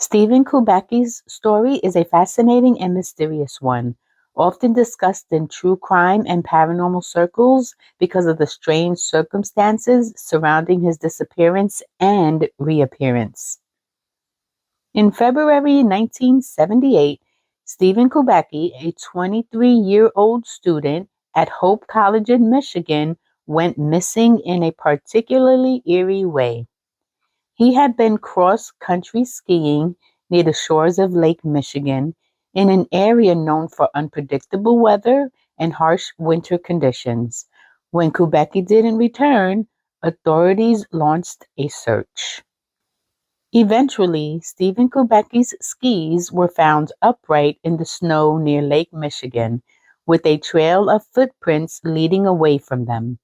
Stephen Kubacki's story is a fascinating and mysterious one, often discussed in true crime and paranormal circles because of the strange circumstances surrounding his disappearance and reappearance. In February 1978, Stephen Kubacki, a 23-year-old student at Hope College in Michigan, went missing in a particularly eerie way. He had been cross-country skiing near the shores of Lake Michigan, in an area known for unpredictable weather and harsh winter conditions. When Kubacki didn't return, authorities launched a search. Eventually, Stephen Kubacki's skis were found upright in the snow near Lake Michigan, with a trail of footprints leading away from them.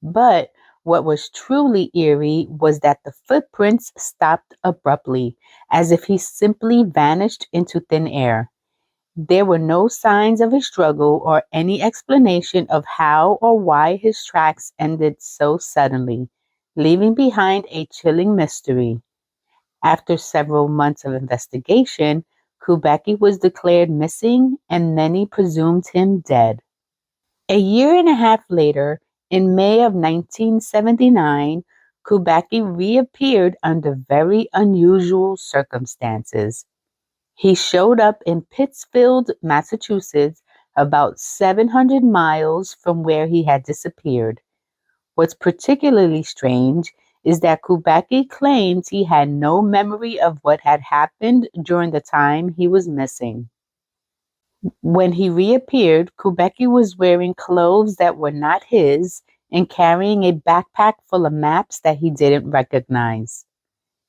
But what was truly eerie was that the footprints stopped abruptly, as if he simply vanished into thin air. There were no signs of a struggle or any explanation of how or why his tracks ended so suddenly, leaving behind a chilling mystery. After several months of investigation, Kubacki was declared missing and many presumed him dead. A year and a half later, in May of 1979, Kubacki reappeared under very unusual circumstances. He showed up in Pittsfield, Massachusetts, about 700 miles from where he had disappeared. What's particularly strange is that Kubacki claims he had no memory of what had happened during the time he was missing. When he reappeared, Kubacki was wearing clothes that were not his and carrying a backpack full of maps that he didn't recognize.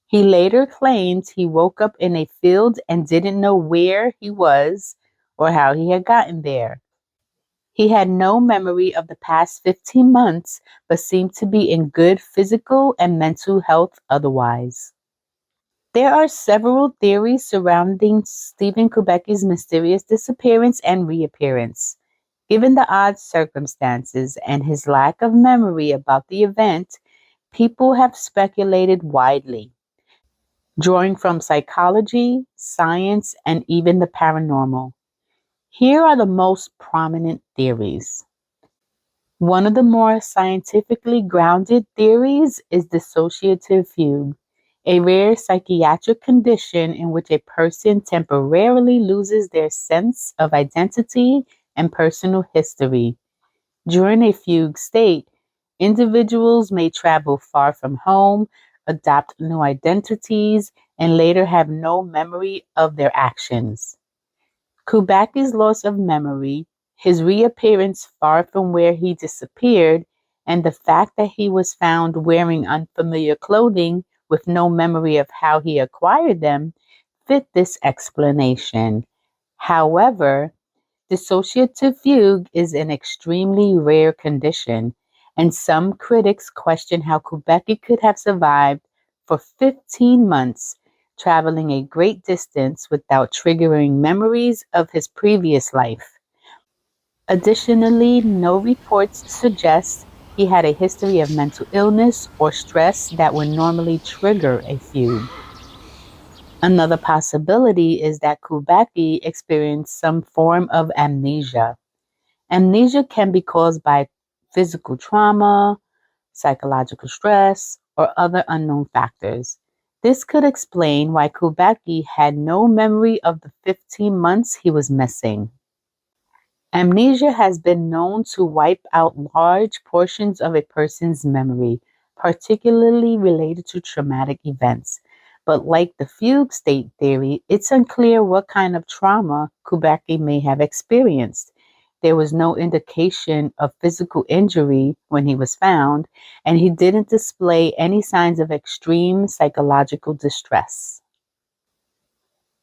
He later claimed he woke up in a field and didn't know where he was or how he had gotten there. He had no memory of the past 15 months, but seemed to be in good physical and mental health otherwise. There are several theories surrounding Stephen Kubacki's mysterious disappearance and reappearance. Given the odd circumstances and his lack of memory about the event, people have speculated widely, drawing from psychology, science, and even the paranormal. Here are the most prominent theories. One of the more scientifically grounded theories is dissociative fugue, a rare psychiatric condition in which a person temporarily loses their sense of identity and personal history. During a fugue state, individuals may travel far from home, adopt new identities, and later have no memory of their actions. Kubacki's loss of memory, his reappearance far from where he disappeared, and the fact that he was found wearing unfamiliar clothing with no memory of how he acquired them fit this explanation. However, dissociative fugue is an extremely rare condition, and some critics question how Kubacki could have survived for 15 months, traveling a great distance without triggering memories of his previous life. Additionally, no reports suggest he had a history of mental illness or stress that would normally trigger a fugue. Another possibility is that Kubacki experienced some form of amnesia. Amnesia can be caused by physical trauma, psychological stress, or other unknown factors. This could explain why Kubacki had no memory of the 15 months he was missing. Amnesia has been known to wipe out large portions of a person's memory, particularly related to traumatic events. But like the fugue state theory, it's unclear what kind of trauma Kubacki may have experienced. There was no indication of physical injury when he was found, and he didn't display any signs of extreme psychological distress.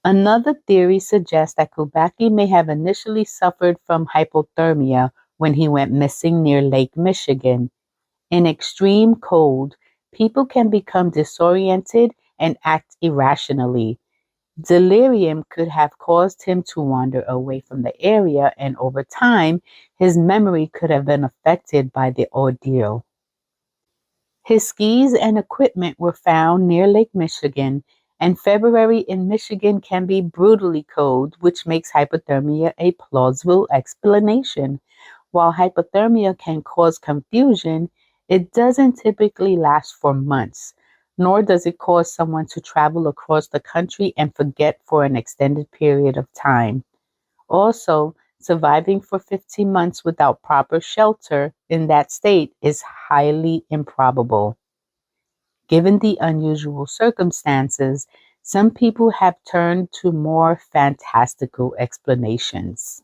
Another theory suggests that Kubacki may have initially suffered from hypothermia when he went missing near Lake Michigan. In extreme cold, people can become disoriented and act irrationally. Delirium could have caused him to wander away from the area, and over time, his memory could have been affected by the ordeal. His skis and equipment were found near Lake Michigan, And February in Michigan can be brutally cold, which makes hypothermia a plausible explanation. While hypothermia can cause confusion, it doesn't typically last for months, nor does it cause someone to travel across the country and forget for an extended period of time. Also, surviving for 15 months without proper shelter in that state is highly improbable. Given the unusual circumstances, some people have turned to more fantastical explanations.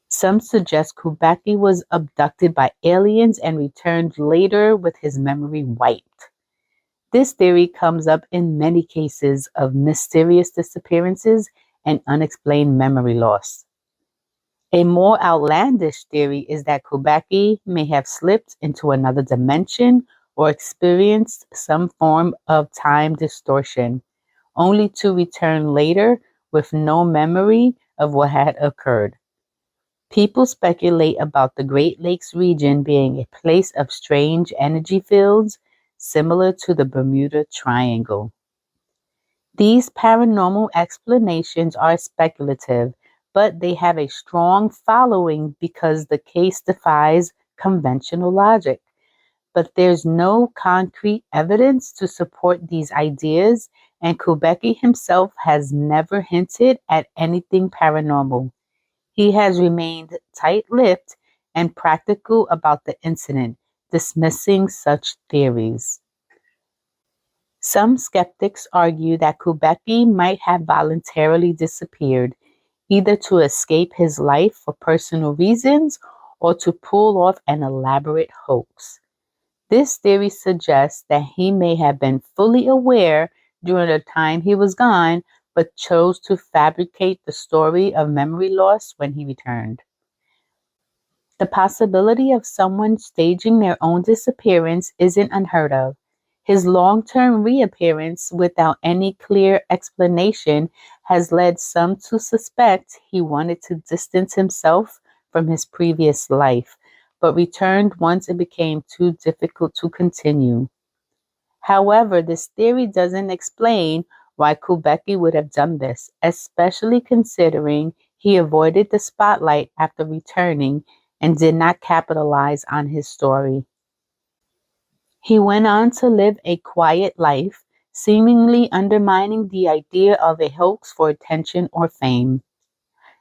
Some suggest Kubacki was abducted by aliens and returned later with his memory wiped. This theory comes up in many cases of mysterious disappearances and unexplained memory loss. A more outlandish theory is that Kubacki may have slipped into another dimension or experienced some form of time distortion, only to return later with no memory of what had occurred. People speculate about the Great Lakes region being a place of strange energy fields similar to the Bermuda Triangle. These paranormal explanations are speculative, but they have a strong following because the case defies conventional logic. But there's no concrete evidence to support these ideas, and Kubacki himself has never hinted at anything paranormal. He has remained tight-lipped and practical about the incident, dismissing such theories. Some skeptics argue that Kubacki might have voluntarily disappeared, either to escape his life for personal reasons or to pull off an elaborate hoax. This theory suggests that he may have been fully aware during the time he was gone, but chose to fabricate the story of memory loss when he returned. The possibility of someone staging their own disappearance isn't unheard of. His long-term reappearance without any clear explanation has led some to suspect he wanted to distance himself from his previous life, but returned once it became too difficult to continue. However, this theory doesn't explain why Kubacki would have done this, especially considering he avoided the spotlight after returning and did not capitalize on his story. He went on to live a quiet life, seemingly undermining the idea of a hoax for attention or fame.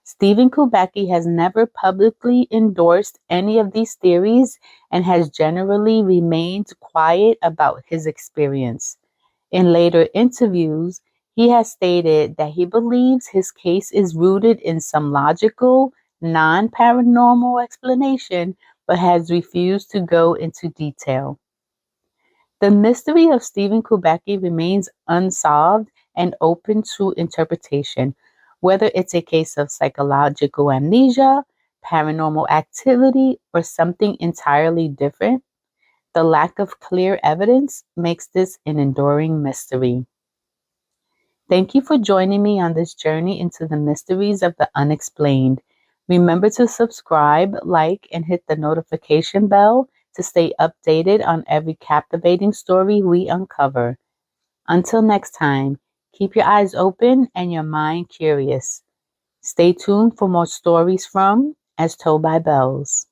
Stephen Kubacki has never publicly endorsed any of these theories and has generally remained quiet about his experience. In later interviews, he has stated that he believes his case is rooted in some logical, non-paranormal explanation, but has refused to go into detail. The mystery of Stephen Kubacki remains unsolved and open to interpretation, whether it's a case of psychological amnesia, paranormal activity, or something entirely different. The lack of clear evidence makes this an enduring mystery. Thank you for joining me on this journey into the mysteries of the unexplained. Remember to subscribe, like, and hit the notification bell to stay updated on every captivating story we uncover. Until next time, keep your eyes open and your mind curious. Stay tuned for more stories from As Told by Bells.